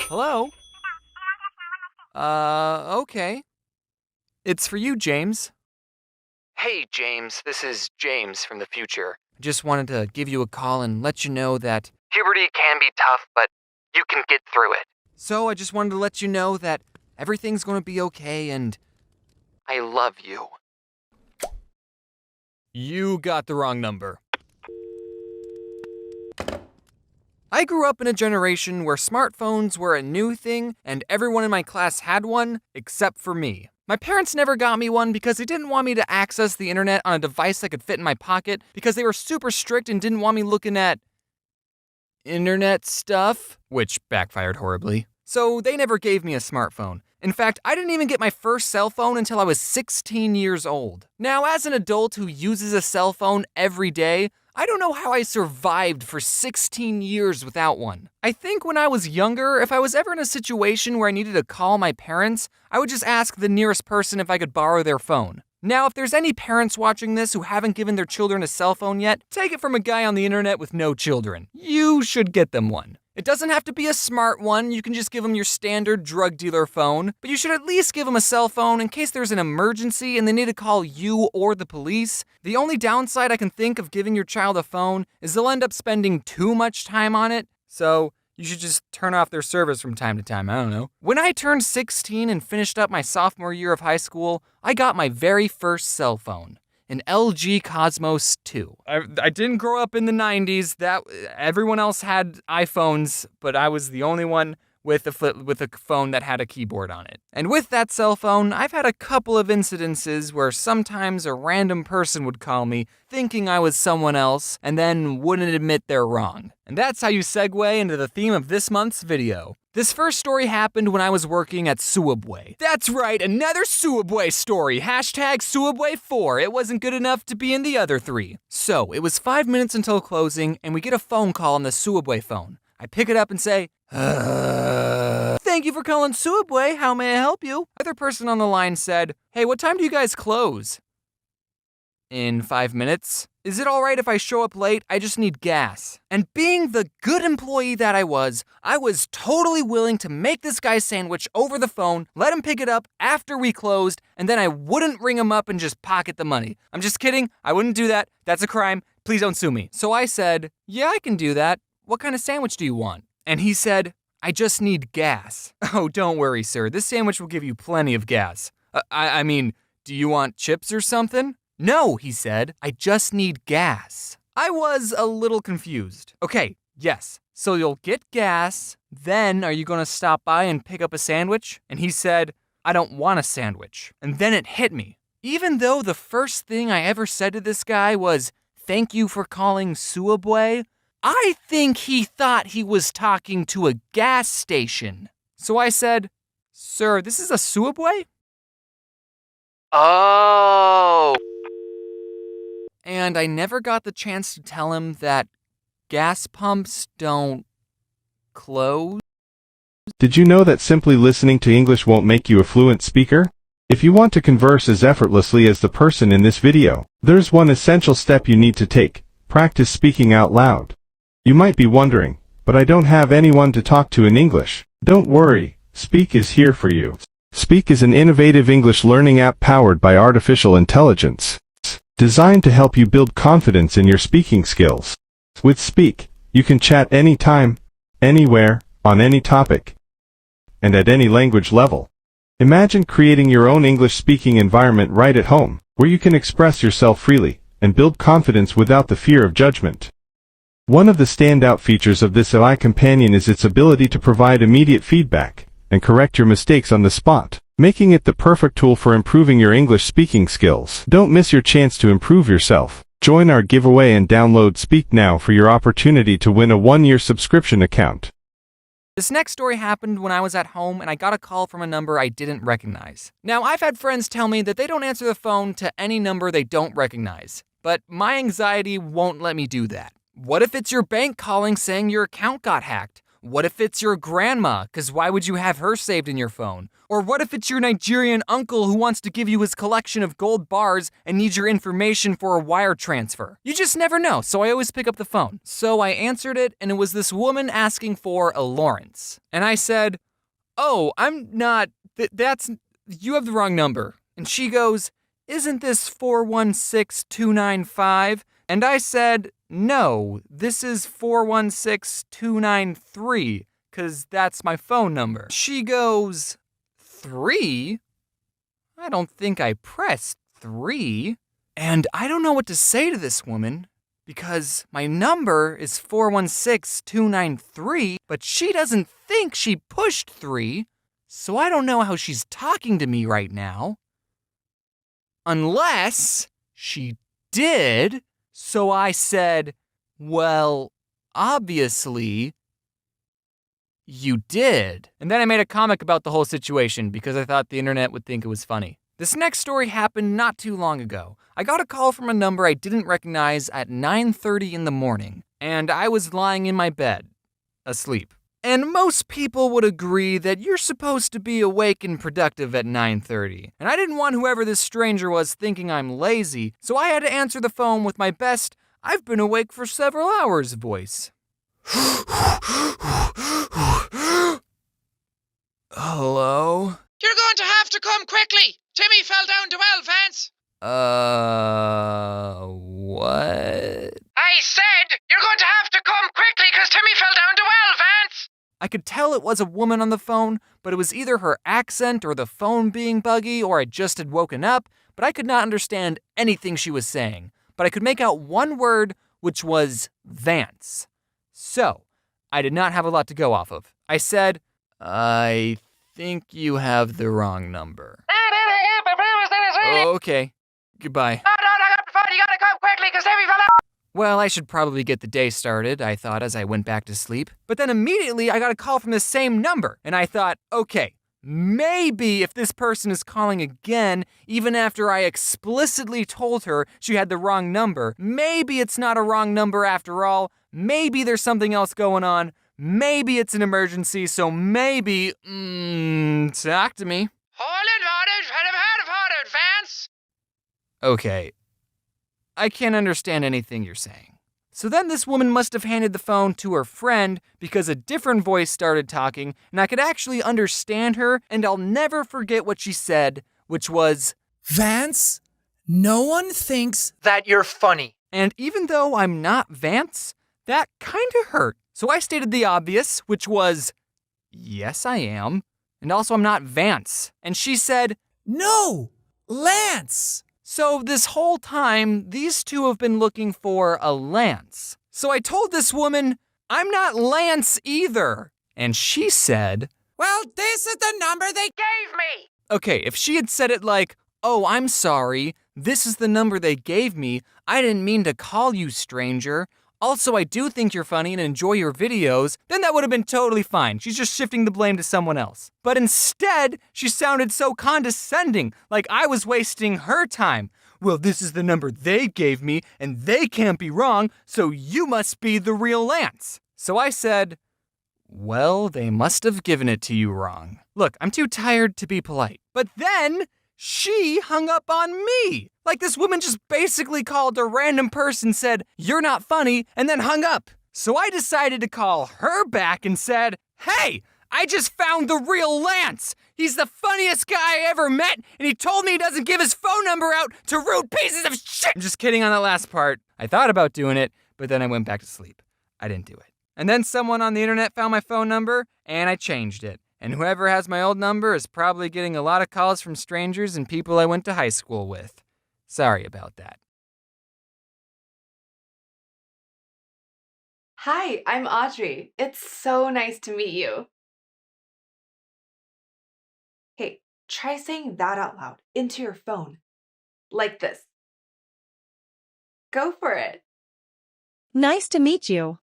Hello? Okay. It's for you, James. Hey, James. This is James from the future. I just wanted to give you a call and let you know that puberty can be tough, but you can get through it. So I just wanted to let you know that everything's going to be okay and I love you. You got the wrong number. I grew up in a generation where smartphones were a new thing and everyone in my class had one, except for me. My parents never got me one because they didn't want me to access the internet on a device that could fit in my pocket because they were super strict and didn't want me looking at internet stuff, which backfired horribly. So they never gave me a smartphone. In fact, I didn't even get my first cell phone until I was 16 years old. Now, as an adult who uses a cell phone every day, I don't know how I survived for 16 years without one. I think when I was younger, if I was ever in a situation where I needed to call my parents, I would just ask the nearest person if I could borrow their phone. Now, if there's any parents watching this who haven't given their children a cell phone yet, take it from a guy on the internet with no children. You should get them one. It doesn't have to be a smart one, you can just give them your standard drug dealer phone, but you should at least give them a cell phone in case there's an emergency and they need to call you or the police. The only downside I can think of giving your child a phone is they'll end up spending too much time on it, so you should just turn off their service from time to time, I don't know. When I turned 16 and finished up my sophomore year of high school, I got my very first cell phone. An LG Cosmos 2. I didn't grow up in the 90s. Everyone else had iPhones, but I was the only one with a phone that had a keyboard on it. And with that cell phone, I've had a couple of incidences where sometimes a random person would call me thinking I was someone else and then wouldn't admit they're wrong. And that's how you segue into the theme of this month's video. This first story happened when I was working at Subway. That's right, another Subway story. Hashtag Subway4. It wasn't good enough to be in the other three. So, it was 5 minutes until closing, and we get a phone call on the Subway phone. I pick it up and say, Thank you for calling Subway. How may I help you? The other person on the line said, Hey, what time do you guys close? In 5 minutes. Is it alright if I show up late? I just need gas. And being the good employee that I was totally willing to make this guy's sandwich over the phone, let him pick it up after we closed, and then I wouldn't ring him up and just pocket the money. I'm just kidding. I wouldn't do that. That's a crime. Please don't sue me. So I said, Yeah, I can do that. What kind of sandwich do you want? And he said, I just need gas. Oh, don't worry, sir. This sandwich will give you plenty of gas. I mean, do you want chips or something? No, he said, I just need gas. I was a little confused. Okay, yes, so you'll get gas, then are you gonna stop by and pick up a sandwich? And he said, I don't want a sandwich. And then it hit me. Even though the first thing I ever said to this guy was, thank you for calling Subway, I think he thought he was talking to a gas station. So I said, Sir, this is a Subway? Oh. And I never got the chance to tell him that gas pumps don't close. Did you know that simply listening to English won't make you a fluent speaker? If you want to converse as effortlessly as the person in this video, there's one essential step you need to take. Practice speaking out loud. You might be wondering, but I don't have anyone to talk to in English. Don't worry, Speak is here for you. Speak is an innovative English learning app powered by artificial intelligence, designed to help you build confidence in your speaking skills. With Speak, you can chat anytime, anywhere, on any topic, and at any language level. Imagine creating your own English speaking environment right at home, where you can express yourself freely and build confidence without the fear of judgment. One of the standout features of this AI companion is its ability to provide immediate feedback and correct your mistakes on the spot, making it the perfect tool for improving your English speaking skills. Don't miss your chance to improve yourself. Join our giveaway and download Speak now for your opportunity to win a 1-year subscription account. This next story happened when I was at home and I got a call from a number I didn't recognize. Now, I've had friends tell me that they don't answer the phone to any number they don't recognize, but my anxiety won't let me do that. What if it's your bank calling saying your account got hacked? what if it's your grandma? Because why would you have her saved in your phone? Or what if it's your Nigerian uncle who wants to give you his collection of gold bars and needs your information for a wire transfer? You just never know, so I always pick up the phone. So I answered it, and it was this woman asking for a Lawrence. And I said, oh, I'm not, you have the wrong number. And she goes, isn't this 416295? And I said, no, this is 416293, because that's my phone number. She goes, 3? I don't think I pressed 3. And I don't know what to say to this woman, because my number is 416293, but she doesn't think she pushed 3, so I don't know how she's talking to me right now. Unless she did. So I said, well, obviously, you did. And then I made a comic about the whole situation because I thought the internet would think it was funny. This next story happened not too long ago. I got a call from a number I didn't recognize at 9:30 in the morning, and I was lying in my bed, asleep. And most people would agree that you're supposed to be awake and productive at 9:30. And I didn't want whoever this stranger was thinking I'm lazy, so I had to answer the phone with my best, I've been awake for several hours voice. Hello? You're going to have to come quickly. Timmy fell down the well, Vance. What? I said you're going to have to come quickly because Timmy fell down the well, Vance. I could tell it was a woman on the phone, but it was either her accent or the phone being buggy or I just had woken up, but I could not understand anything she was saying. But I could make out one word, which was Vance. So, I did not have a lot to go off of. I said, I think you have the wrong number. Okay, goodbye. No, I got the phone. You gotta come quickly because Timmy fell down. Well, I should probably get the day started, I thought as I went back to sleep. But then immediately I got a call from the same number, and I thought, okay, maybe if this person is calling again, even after I explicitly told her she had the wrong number, maybe it's not a wrong number after all, maybe there's something else going on, maybe it's an emergency, so maybe, talk to me. Vance. Okay. I can't understand anything you're saying. So then this woman must have handed the phone to her friend because a different voice started talking and I could actually understand her and I'll never forget what she said, which was, Vance, no one thinks That you're funny. And even though I'm not Vance, that kind of hurt. So I stated the obvious, which was, yes, I am. And also I'm not Vance. And she said, no, Lance. so this whole time, these two have been looking for a Lance. So I told this woman, I'm not Lance either. And she said, Well, this is the number they Gave me. okay, if she had said it like, oh, I'm sorry, this is the number they gave me, I didn't mean to call you, stranger. Also, I do think you're funny and enjoy your videos, then that would have been totally fine. She's just shifting the blame to someone else. But instead, she sounded so condescending, like I was wasting her time. Well, this is the number they gave me, and they can't be wrong, so you must be the real Lance. So I said, well, they must have given it to you wrong. Look, I'm too tired to be polite. But then, she hung up on me. Like this woman just basically called a random person, said, you're not funny, and then hung up. So I decided to call her back and said, hey, I just found the real Lance. He's the funniest guy I ever met, and he told me he doesn't give his phone number out to rude pieces of shit. I'm just kidding on that last part. I thought about doing it, but then I went back to sleep. I didn't do it. And then someone on the internet found my phone number, and I changed it. And whoever has my old number is probably getting a lot of calls from strangers and people I went to high school with. Sorry about that. Hi, I'm Audrey. It's so nice to meet you. Hey, try saying that out loud into your phone. Like this. Go for it. Nice to meet you.